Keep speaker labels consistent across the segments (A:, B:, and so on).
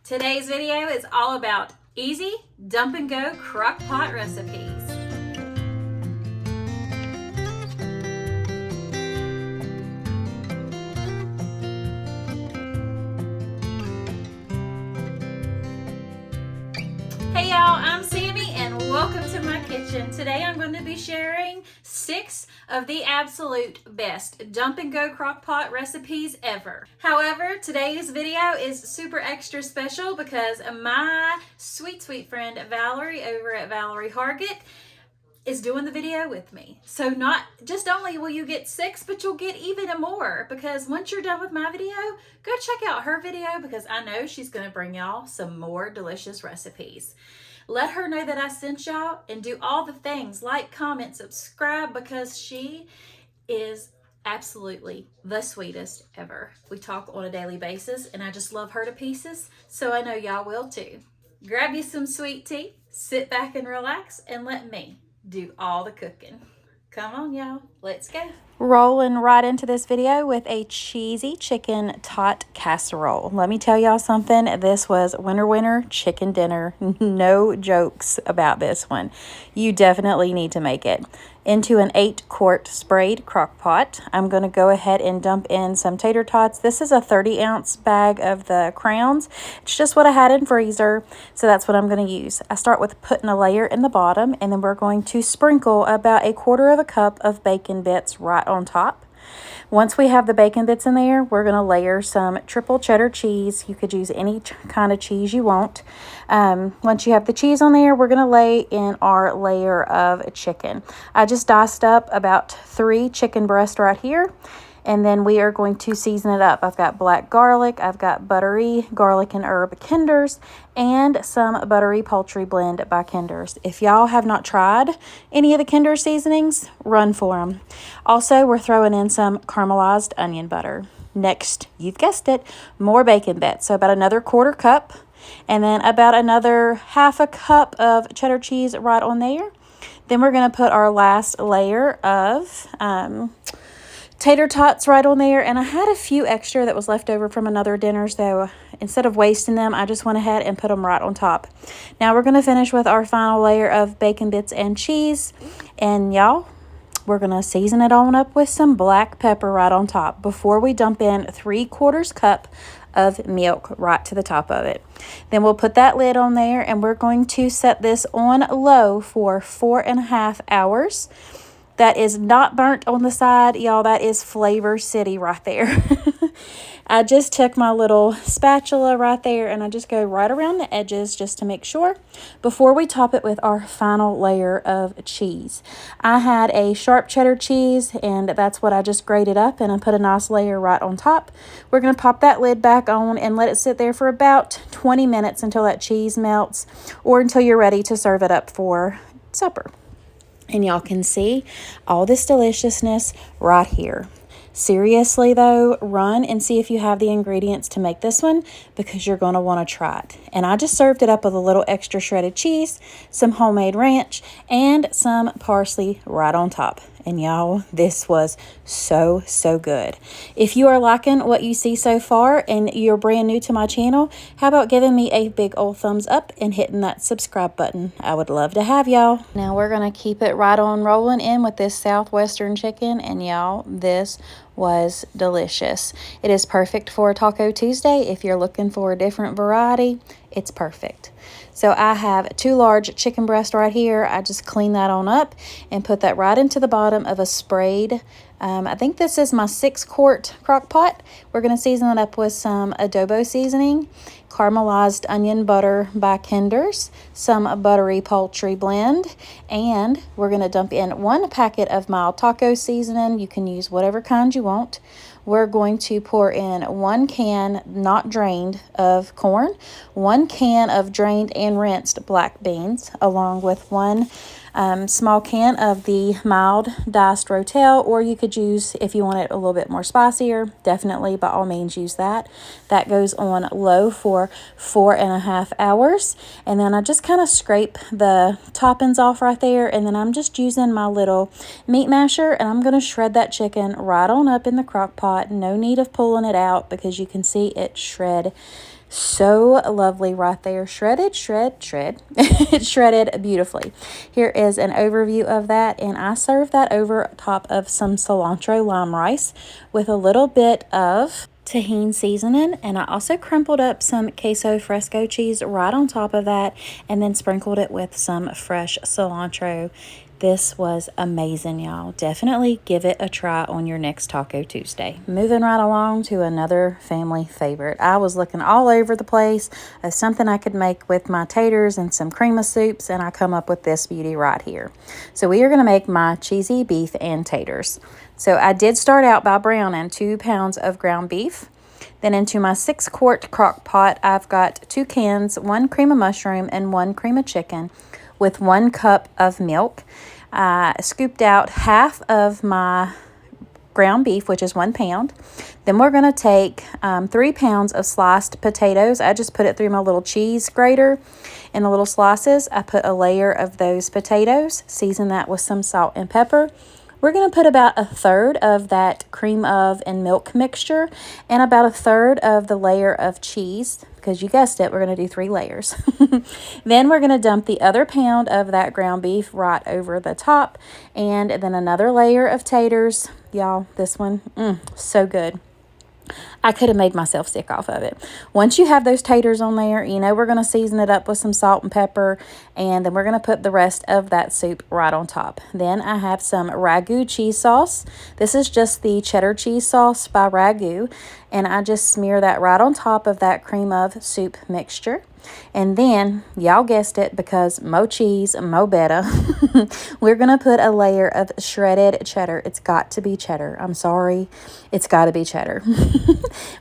A: Today's video is all about easy dump and go crock pot recipes. Hey y'all, I'm Sammy and welcome to my kitchen. Today I'm going to be sharing 6 of the absolute best dump and go crock pot recipes ever. However, today's video is super extra special because my sweet friend Valerie over at Valerie Hargett is doing the video with me. So not just only will you get 6, but you'll get even more, because once you're done with my video, go check out her video because I know she's going to bring y'all some more delicious recipes. Let her know that I sent y'all and do all the things, like, comment, subscribe, because she is absolutely the sweetest ever. We talk on a daily basis and I just love her to pieces, so I know y'all will too. Grab you some sweet tea, sit back and relax, and let me do all the cooking. Come on, y'all. Let's go. Rolling right into this video with a cheesy chicken tot casserole. Let me tell y'all something. This was winner chicken dinner. No jokes about this one. You definitely need to make it. Into an 8-quart sprayed crock pot, I'm going to go ahead and dump in some tater tots. This is a 30-ounce bag of the crowns. It's just what I had in freezer, so that's what I'm going to use. I start with putting a layer in the bottom, and then we're going to sprinkle about 1/4 cup of bacon bits right on top. Once we have the bacon bits in there, we're going to layer some triple cheddar cheese. You could use any kind of cheese you want. Once you have the cheese on there, we're going to lay in our layer of chicken. I just diced up about 3 chicken breasts right here. And then we are going to season it up. I've got black garlic, I've got buttery garlic and herb Kinders, and some buttery poultry blend by Kinders. If y'all have not tried any of the Kinder seasonings, run for them. Also, we're throwing in some caramelized onion butter. Next, you've guessed it, more bacon bits. So about another 1/4 cup, and then about another 1/2 cup of cheddar cheese right on there. Then we're going to put our last layer of tater tots right on there, and I had a few extra that was left over from another dinner, so instead of wasting them, I just went ahead and put them right on top. Now we're going to finish with our final layer of bacon bits and cheese, and y'all, we're going to season it on up with some black pepper right on top before we dump in 3/4 cup of milk right to the top of it. Then we'll put that lid on there, and we're going to set this on low for 4.5 hours. That is not burnt on the side, y'all. That is Flavor City right there. I just took my little spatula right there and I just go right around the edges just to make sure before we top it with our final layer of cheese. I had a sharp cheddar cheese, and that's what I just grated up, and I put a nice layer right on top. We're going to pop that lid back on and let it sit there for about 20 minutes until that cheese melts, or until you're ready to serve it up for supper. And y'all can see all this deliciousness right here. Seriously though, run and see if you have the ingredients to make this one, because you're going to want to try it. And I just served it up with a little extra shredded cheese, some homemade ranch, and some parsley right on top. And y'all, this was so good. If you are liking what you see so far and you're brand new to my channel, how about giving me a big old thumbs up and hitting that subscribe button? I would love to have y'all. Now we're going to keep it right on rolling in with this Southwestern chicken, and y'all, this was delicious. It is perfect for Taco Tuesday. If you're looking for a different variety, it's perfect. So I have 2 large chicken breasts right here. I just clean that on up and put that right into the bottom of a sprayed, I think this is my 6-quart crock pot. We're going to season it up with some adobo seasoning, caramelized onion butter by Kinders, some buttery poultry blend, and we're going to dump in 1 packet of mild taco seasoning. You can use whatever kind you want. We're going to pour in 1 can, not drained, of corn, 1 can of drained and rinsed black beans, along with 1 small can of the mild diced rotel, or you could use, if you want it a little bit more spicier, definitely by all means use that. That goes on low for 4.5 hours, and then I just kind of scrape the toppings off right there, and then I'm just using my little meat masher, and I'm going to shred that chicken right on up in the crock pot. No need of pulling it out because you can see it shred So lovely right there. Shredded, it shredded beautifully. Here is an overview of that, and I serve that over top of some cilantro lime rice with a little bit of tahini seasoning, and I also crumpled up some queso fresco cheese right on top of that and then sprinkled it with some fresh cilantro. This was amazing, y'all. Definitely give it a try on your next Taco Tuesday. Moving right along to another family favorite. I was looking all over the place of something I could make with my taters and some cream of soups, and I come up with this beauty right here. So we are going to make my cheesy beef and taters. So I did start out by browning 2 pounds of ground beef. Then into my 6-quart crock pot, I've got 2 cans, 1 cream of mushroom and 1 cream of chicken with 1 cup of milk. I scooped out half of my ground beef, which is 1 pound. Then we're going to take 3 pounds of sliced potatoes. I just put it through my little cheese grater in the little slices. I put a layer of those potatoes, season that with some salt and pepper. We're going to put about 1/3 of that cream of and milk mixture and about 1/3 of the layer of cheese, because you guessed it, we're going to do 3 layers. Then we're going to dump the other pound of that ground beef right over the top, and then another layer of taters. Y'all, this one, so good. I could have made myself sick off of it. Once you have those taters on there, you know we're going to season it up with some salt and pepper, and then we're going to put the rest of that soup right on top. Then I have some Ragu cheese sauce. This is just the cheddar cheese sauce by Ragu, and I just smear that right on top of that cream of soup mixture. And then, y'all guessed it, because mo cheese, mo better, we're going to put a layer of shredded cheddar. It's got to be cheddar. I'm sorry. It's got to be cheddar.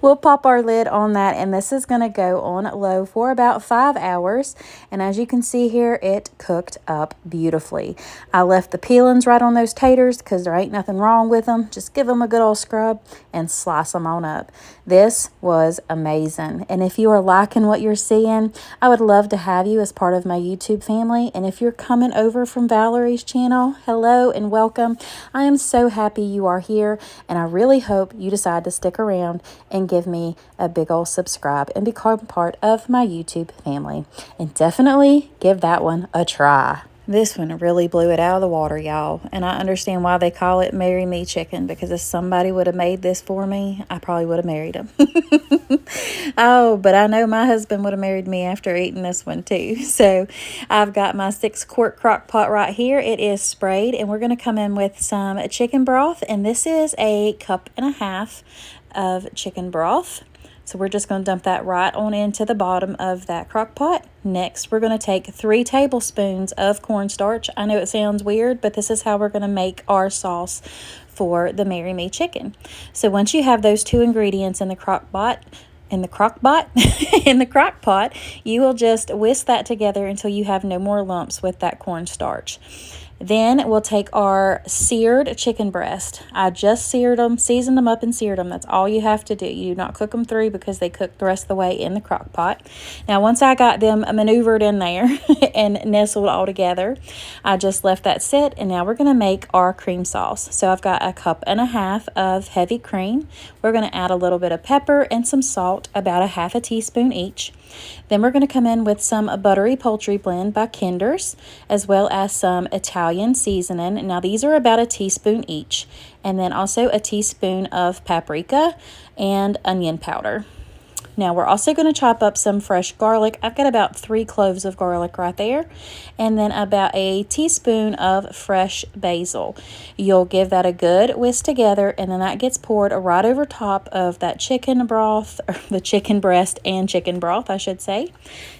A: We'll pop our lid on that, and this is going to go on low for about 5 hours. And as you can see here, it cooked up beautifully. I left the peelings right on those taters because there ain't nothing wrong with them. Just give them a good old scrub and slice them on up. This was amazing. And if you are liking what you're seeing, I would love to have you as part of my YouTube family. And if you're coming over from Valerie's channel, hello and welcome. I am so happy you are here, and I really hope you decide to stick around and give me a big old subscribe and become part of my YouTube family. And definitely give that one a try. This one really blew it out of the water, y'all. And I understand why they call it Marry Me Chicken, because if somebody would have made this for me, I probably would have married him. Oh, but I know my husband would have married me after eating this one too. So I've got my 6-quart crock pot right here. It is sprayed, and we're going to come in with some chicken broth. And this is 1.5 cups of chicken broth. So we're just going to dump that right on into the bottom of that crock pot. Next, we're going to take 3 tablespoons of cornstarch. I know it sounds weird, but this is how we're going to make our sauce for the Marry Me Chicken. So once you have those 2 ingredients in the crock pot, you will just whisk that together until you have no more lumps with that cornstarch. Then we'll take our seared chicken breast. I just seared them, seasoned them up and seared them. That's all you have to do. You do not cook them through because they cook the rest of the way in the crock pot. Now, once I got them maneuvered in there and nestled all together, I just left that sit, and now we're going to make our cream sauce. So I've got 1.5 cups of heavy cream. We're going to add a little bit of pepper and some salt, about 1/2 teaspoon each. Then we're going to come in with some buttery poultry blend by Kinder's, as well as some Italian seasoning. Now these are about 1 teaspoon each, and then also 1 teaspoon of paprika and onion powder. Now we're also going to chop up some fresh garlic. I've got about 3 cloves of garlic right there, and then about 1 teaspoon of fresh basil. You'll give that a good whisk together, and then that gets poured right over top of that chicken broth, or the chicken breast and chicken broth, I should say.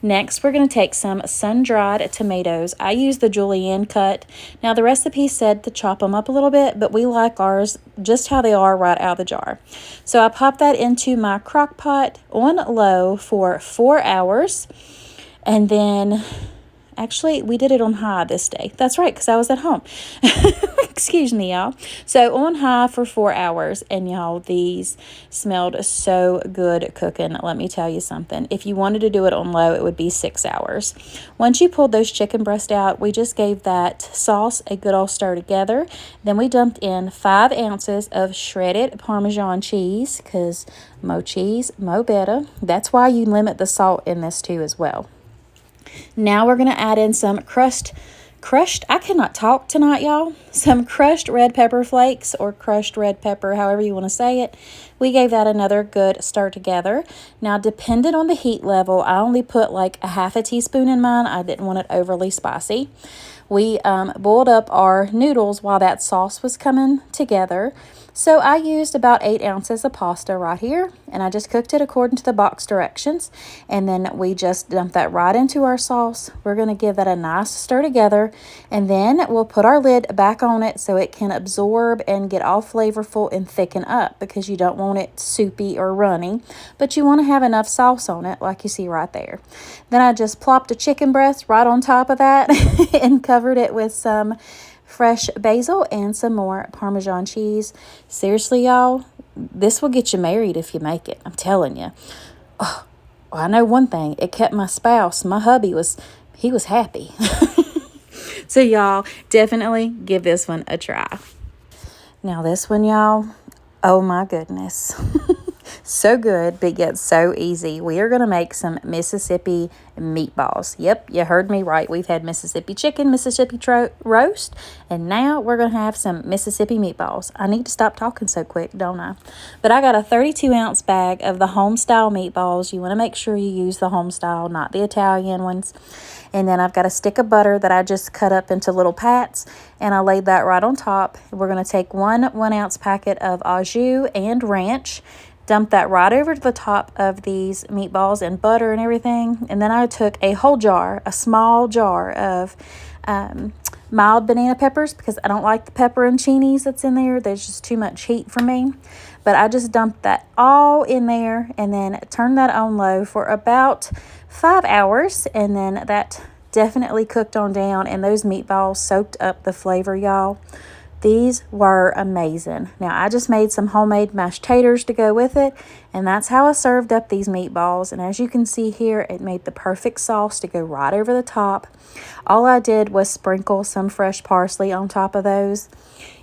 A: Next, we're going to take some sun-dried tomatoes. I use the julienne cut. Now the recipe said to chop them up a little bit, but we like ours just how they are right out of the jar. So I pop that into my crock pot on low for 4 hours, and then Actually, we did it on high this day. That's right, because I was at home. Excuse me, y'all. So on high for 4 hours, and y'all, these smelled so good cooking. Let me tell you something. If you wanted to do it on low, it would be 6 hours. Once you pulled those chicken breasts out, we just gave that sauce a good old stir together. Then we dumped in 5 ounces of shredded Parmesan cheese, because mo cheese, mo better. That's why you limit the salt in this too as well. Now we're going to add in some crushed, I cannot talk tonight, y'all. Some crushed red pepper flakes, or crushed red pepper, however you want to say it. We gave that another good stir together. Now, depending on the heat level, I only put like a half a teaspoon in mine. I didn't want it overly spicy. We boiled up our noodles while that sauce was coming together. So I used about 8 ounces of pasta right here, and I just cooked it according to the box directions. And then we just dumped that right into our sauce. We're going to give that a nice stir together, and then we'll put our lid back on it so it can absorb and get all flavorful and thicken up, because you don't want it soupy or runny, but you want to have enough sauce on it like you see right there. Then I just plopped a chicken breast right on top of that and covered it with some fresh basil and some more Parmesan cheese. Seriously, y'all, this will get you married if you make it. I'm telling you. Oh, I know one thing. It kept my spouse, my hubby, he was happy. So y'all, definitely give this one a try. Now this one, y'all, oh my goodness. So good, but yet so easy. We are going to make some Mississippi meatballs. Yep, you heard me right. We've had Mississippi chicken, Mississippi roast, and now we're going to have some Mississippi meatballs. I need to stop talking so quick, don't I? But I got a 32-ounce bag of the home-style meatballs. You want to make sure you use the home-style, not the Italian ones. And then I've got a stick of butter that I just cut up into little pats, and I laid that right on top. We're going to take one 1-ounce packet of au jus and ranch, dump that right over to the top of these meatballs and butter and everything. And then I took a whole jar, a small jar of mild banana peppers, because I don't like the pepperoncinis that's in there. There's just too much heat for me. But I just dumped that all in there and then turned that on low for about 5 hours. And then that definitely cooked on down, and those meatballs soaked up the flavor, y'all. These were amazing. Now, I just made some homemade mashed taters to go with it, and that's how I served up these meatballs. And as you can see here, it made the perfect sauce to go right over the top. All I did was sprinkle some fresh parsley on top of those.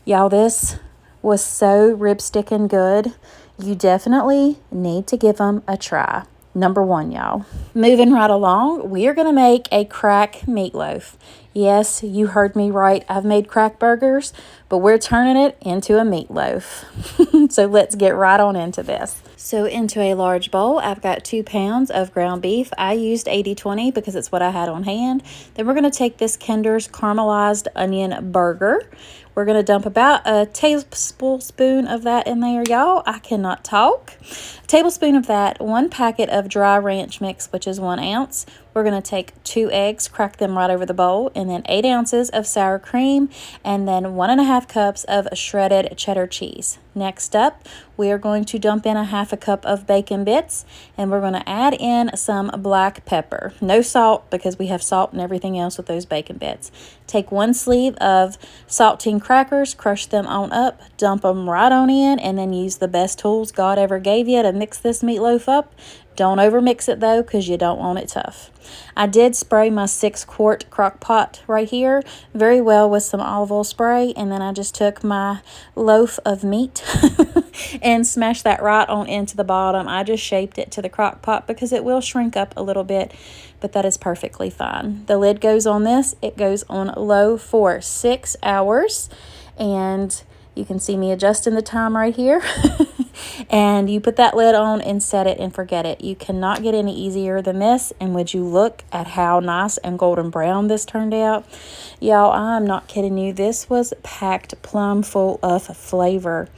A: Y'all, this was so rib-sticking good. You definitely need to give them a try. Number 1, y'all. Moving right along, we are going to make a crack meatloaf. Yes, you heard me right. I've made crack burgers, but we're turning it into a meatloaf. So let's get right on into this. So into a large bowl, I've got 2 pounds of ground beef. I used 80/20 because it's what I had on hand. Then we're going to take this Kinder's caramelized onion burger. We're going to dump about a tablespoon of that in there, y'all. I cannot talk. A tablespoon of that, 1 packet of dry ranch mix, which is 1 ounce. We're going to take 2 eggs, crack them right over the bowl, and then 8 ounces of sour cream, and then 1.5 cups of shredded cheddar cheese. Next up, we are going to dump in a 1/2 cup of bacon bits, and we're going to add in some black pepper. No salt, because we have salt and everything else with those bacon bits. Take 1 sleeve of saltine crackers, crush them on up, dump them right on in, and then use the best tools God ever gave you to mix this meatloaf up. Don't overmix it though, because you don't want it tough. I did spray my 6-quart crock pot right here very well with some olive oil spray, and then I just took my loaf of meat and smashed that right on into the bottom. I just shaped it to the crock pot because it will shrink up a little bit, but that is perfectly fine. The lid goes on this. It goes on low for 6 hours, and you can see me adjusting the time right here. And you put that lid on and set it and forget it. You cannot get any easier than this. And would you look at how nice and golden brown this turned out? Y'all, I'm not kidding you. This was packed plumb full of flavor.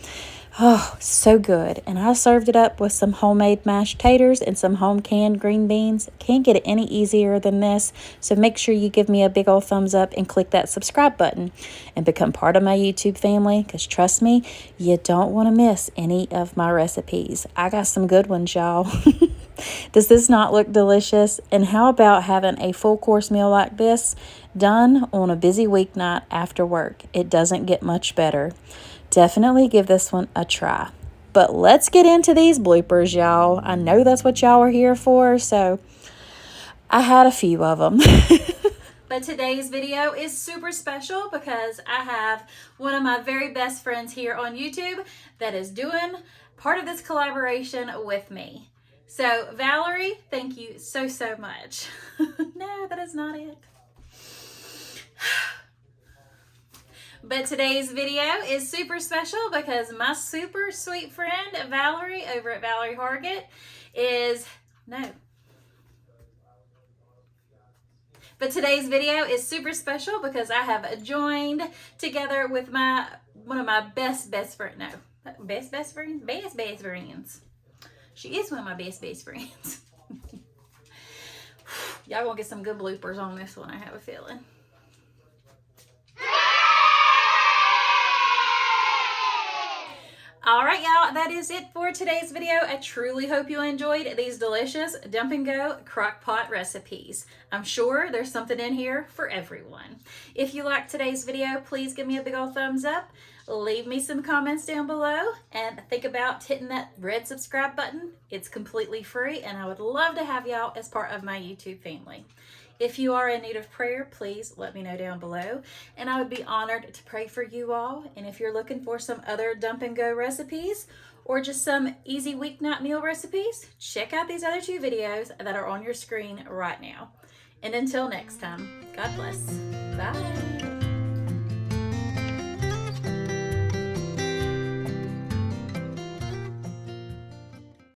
A: Oh, so good. And I served it up with some homemade mashed taters and some home canned green beans. Can't get it any easier than this. So make sure you give me a big old thumbs up and click that subscribe button and become part of my YouTube family, because trust me, you don't want to miss any of my recipes. I got some good ones, y'all. Does this not look delicious? And how about having a full course meal like this done on a busy weeknight after work? It doesn't get much better. Definitely give this one a try. But let's get into these bloopers, y'all. I know that's what y'all are here for, so I had a few of them. But today's video is super special because I have one of my very best friends here on YouTube that is doing part of this collaboration with me. So Valerie, thank you so much. No, that is not it. But today's video is super special because my super sweet friend Valerie over at Valerie Hargett But today's video is super special because I have joined together with one of my best friends. Best friends. She is one of my best friends. Y'all gonna get some good bloopers on this one, I have a feeling. All right, y'all, that is it for today's video. I truly hope you enjoyed these delicious dump and go crock pot recipes. I'm sure there's something in here for everyone. If you liked today's video, please give me a big old thumbs up. Leave me some comments down below and think about hitting that red subscribe button. It's completely free and I would love to have y'all as part of my YouTube family. If you are in need of prayer, please let me know down below, and I would be honored to pray for you all. And if you're looking for some other dump and go recipes or just some easy weeknight meal recipes, check out these other 2 videos that are on your screen right now. And until next time, God bless. Bye.